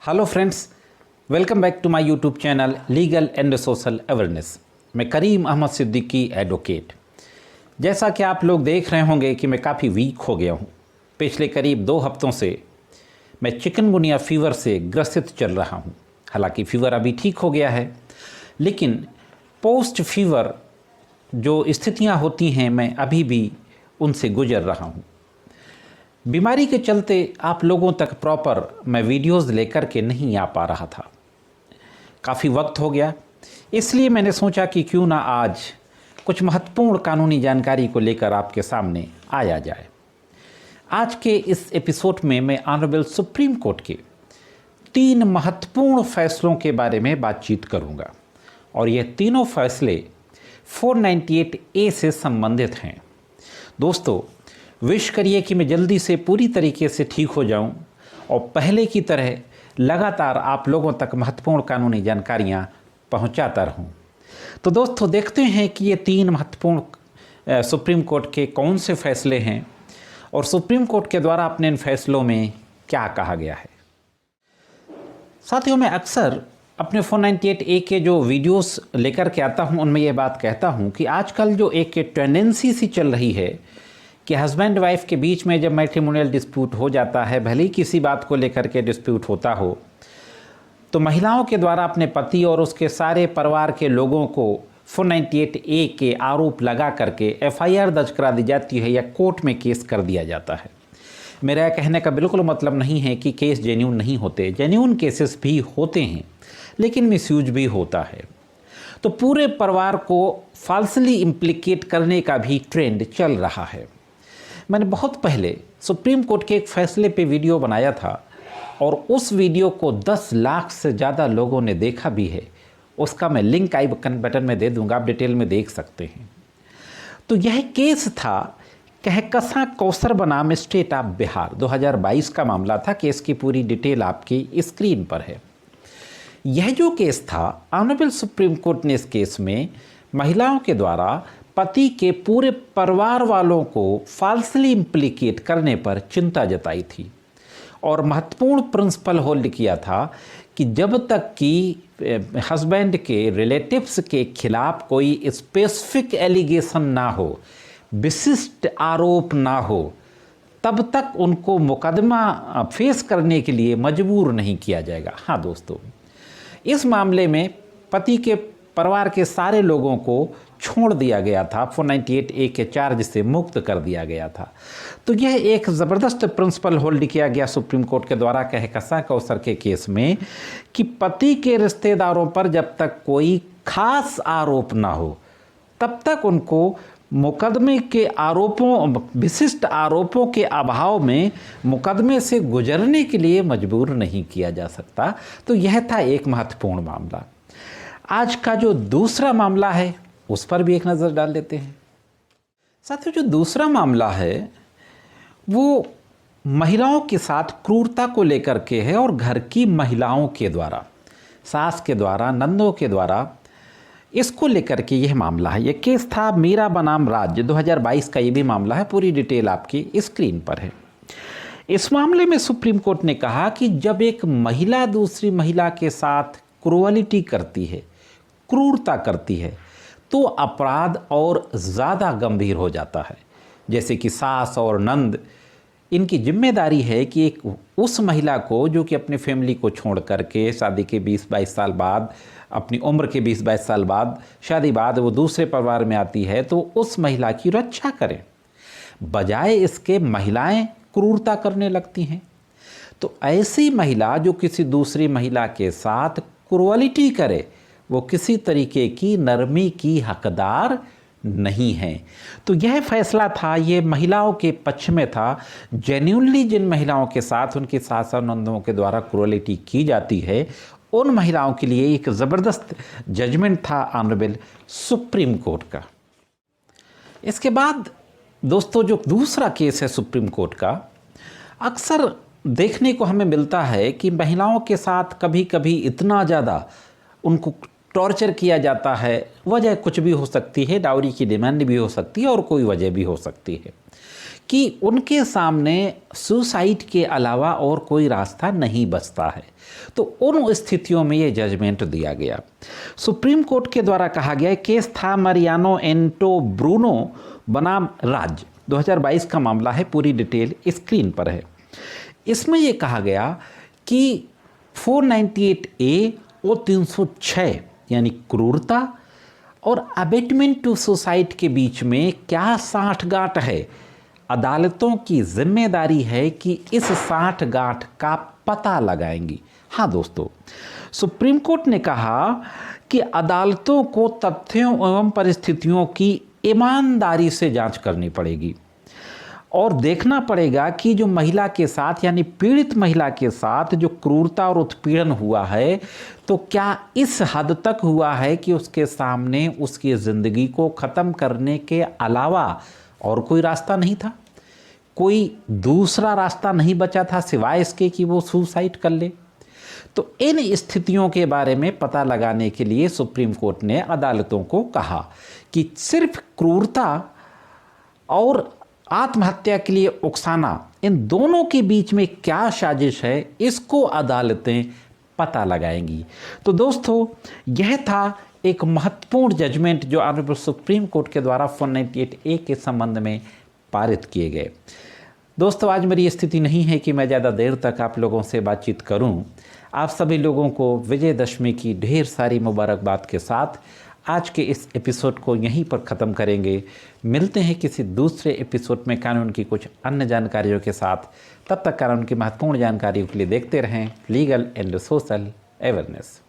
Hello friends, welcome back to my YouTube channel legal and social awareness. मैं Karim Ahmad Siddiqui advocate. जैसा कि आप लोग देख रहे होंगे कि मैं काफ़ी वीक हो गया हूँ। पिछले करीब 2 हफ्तों से मैं चिकनगुनिया फीवर से ग्रसित चल रहा हूँ। हालांकि फीवर अभी ठीक हो गया है, लेकिन पोस्ट फीवर जो स्थितियाँ होती हैं मैं अभी भी उनसे गुजर रहा हूँ। बीमारी के चलते आप लोगों तक प्रॉपर मैं वीडियोस लेकर के नहीं आ पा रहा था। काफ़ी वक्त हो गया, इसलिए मैंने सोचा कि क्यों ना आज कुछ महत्वपूर्ण कानूनी जानकारी को लेकर आपके सामने आया जाए। आज के इस एपिसोड में मैं ऑनरेबल सुप्रीम कोर्ट के 3 महत्वपूर्ण फैसलों के बारे में बातचीत करूंगा और ये तीनों फैसले 498A से संबंधित हैं। दोस्तों, विश करिए कि मैं जल्दी से पूरी तरीके से ठीक हो जाऊं और पहले की तरह लगातार आप लोगों तक महत्वपूर्ण कानूनी जानकारियां पहुंचाता रहूं। तो दोस्तों, देखते हैं कि ये 3 महत्वपूर्ण सुप्रीम कोर्ट के कौन से फैसले हैं और सुप्रीम कोर्ट के द्वारा अपने इन फैसलों में क्या कहा गया है। साथियों, मैं अक्सर अपने 498A के जो वीडियोस लेकर के आता हूं उनमें ये बात कहता हूं कि आजकल जो एक टेंडेंसी सी चल रही है कि हस्बैंड वाइफ के बीच में जब मैट्रिमोनियल डिस्प्यूट हो जाता है, भले ही किसी बात को लेकर के डिस्प्यूट होता हो, तो महिलाओं के द्वारा अपने पति और उसके सारे परिवार के लोगों को 498A के आरोप लगा करके FIR दर्ज करा दी जाती है या कोर्ट में केस कर दिया जाता है। मेरा कहने का बिल्कुल मतलब नहीं है कि केस जेन्यून नहीं होते, जेन्यून केसेस भी होते हैं, लेकिन मिसयूज भी होता है। तो पूरे परिवार को फाल्सली इम्प्लीकेट करने का भी ट्रेंड चल रहा है। मैंने बहुत पहले सुप्रीम कोर्ट के एक फैसले पे वीडियो बनाया था और उस वीडियो को 10 लाख से ज़्यादा लोगों ने देखा भी है। उसका मैं लिंक आई बटन में दे दूंगा, आप डिटेल में देख सकते हैं। तो यह केस था कहकसा कौसर बनाम स्टेट ऑफ बिहार, 2022 का मामला था। केस की पूरी डिटेल आपकी स्क्रीन पर है। यह जो केस था, ऑनरेबल सुप्रीम कोर्ट ने इस केस में महिलाओं के द्वारा पति के पूरे परिवार वालों को फाल्सली इम्प्लीकेट करने पर चिंता जताई थी और महत्वपूर्ण प्रिंसिपल होल्ड किया था कि जब तक कि हस्बैंड के रिलेटिव्स के खिलाफ कोई स्पेसिफिक एलिगेशन ना हो, विशिष्ट आरोप ना हो, तब तक उनको मुकदमा फेस करने के लिए मजबूर नहीं किया जाएगा। हाँ दोस्तों, इस मामले में पति के परिवार के सारे लोगों को छोड़ दिया गया था, 498A के चार्ज से मुक्त कर दिया गया था। तो यह एक ज़बरदस्त प्रिंसिपल होल्ड किया गया सुप्रीम कोर्ट के द्वारा कहकसा कौसर के केस में कि पति के रिश्तेदारों पर जब तक कोई खास आरोप ना हो, तब तक उनको मुकदमे के आरोपों, विशिष्ट आरोपों के अभाव में मुकदमे से गुजरने के लिए मजबूर नहीं किया जा सकता। तो यह था एक महत्वपूर्ण मामला। आज का जो दूसरा मामला है उस पर भी एक नज़र डाल लेते हैं। साथियों, जो दूसरा मामला है वो महिलाओं के साथ क्रूरता को लेकर के है और घर की महिलाओं के द्वारा, सास के द्वारा, नंदों के द्वारा, इसको लेकर के यह मामला है। यह केस था मीरा बनाम राज्य, 2022 का ये भी मामला है। पूरी डिटेल आपकी स्क्रीन पर है। इस मामले में सुप्रीम कोर्ट ने कहा कि जब एक महिला दूसरी महिला के साथ क्रूअलिटी करती है, क्रूरता करती है, तो अपराध और ज़्यादा गंभीर हो जाता है। जैसे कि सास और नंद, इनकी जिम्मेदारी है कि एक उस महिला को जो कि अपने फैमिली को छोड़ करके शादी के 20-22 साल बाद, अपनी उम्र के 20-22 साल बाद, शादी बाद वो दूसरे परिवार में आती है, तो उस महिला की रक्षा करें। बजाय इसके महिलाएं क्रूरता करने लगती हैं। तो ऐसी महिला जो किसी दूसरी महिला के साथ क्रूअलिटी करे, वो किसी तरीके की नरमी की हकदार नहीं है। तो यह फैसला था, ये महिलाओं के पक्ष में था। जेन्युइनली जिन महिलाओं के साथ उनकी सास और नंदों के द्वारा क्रूअलिटी की जाती है, उन महिलाओं के लिए एक ज़बरदस्त जजमेंट था ऑनरेबल सुप्रीम कोर्ट का। इसके बाद दोस्तों, जो दूसरा केस है सुप्रीम कोर्ट का, अक्सर देखने को हमें मिलता है कि महिलाओं के साथ कभी कभी इतना ज़्यादा उनको टॉर्चर किया जाता है। वजह कुछ भी हो सकती है, डाउरी की डिमांड भी हो सकती है और कोई वजह भी हो सकती है। कि उनके सामने सुसाइड के अलावा और कोई रास्ता नहीं बचता है। तो उन स्थितियों में ये जजमेंट दिया गया। सुप्रीम कोर्ट के द्वारा कहा गया केस था मरियानो एंटो ब्रूनो बनाम राज्य, 2022 का मामला है, पूरी डिटेल स्क्रीन पर है। इसमें ये कहा गया कि 498A और 306 यानी क्रूरता और अबेटमेंट टू सुसाइड के बीच में क्या साठगांठ है। अदालतों की जिम्मेदारी है कि इस साठगांठ का पता लगाएंगी। हाँ दोस्तों, सुप्रीम कोर्ट ने कहा कि अदालतों को तथ्यों एवं परिस्थितियों की ईमानदारी से जांच करनी पड़ेगी और देखना पड़ेगा कि जो महिला के साथ यानी पीड़ित महिला के साथ जो क्रूरता और उत्पीड़न हुआ है तो क्या इस हद तक हुआ है कि उसके सामने उसकी ज़िंदगी को ख़त्म करने के अलावा और कोई रास्ता नहीं था, कोई दूसरा रास्ता नहीं बचा था सिवाय इसके कि वो सुसाइड कर ले। तो इन स्थितियों के बारे में पता लगाने के लिए सुप्रीम कोर्ट ने अदालतों को कहा कि सिर्फ क्रूरता और आत्महत्या के लिए उकसाना, इन दोनों के बीच में क्या साजिश है, इसको अदालतें पता लगाएंगी। तो दोस्तों, यह था एक महत्वपूर्ण जजमेंट जो ऑनरेबल सुप्रीम कोर्ट के द्वारा 498A के संबंध में पारित किए गए। दोस्तों, आज मेरी स्थिति नहीं है कि मैं ज़्यादा देर तक आप लोगों से बातचीत करूं। आप सभी लोगों को विजयदशमी की ढेर सारी मुबारकबाद के साथ आज के इस एपिसोड को यहीं पर ख़त्म करेंगे। मिलते हैं किसी दूसरे एपिसोड में कानून की कुछ अन्य जानकारियों के साथ। तब तक कानून की महत्वपूर्ण जानकारियों के लिए देखते रहें लीगल एंड सोशल अवेयरनेस।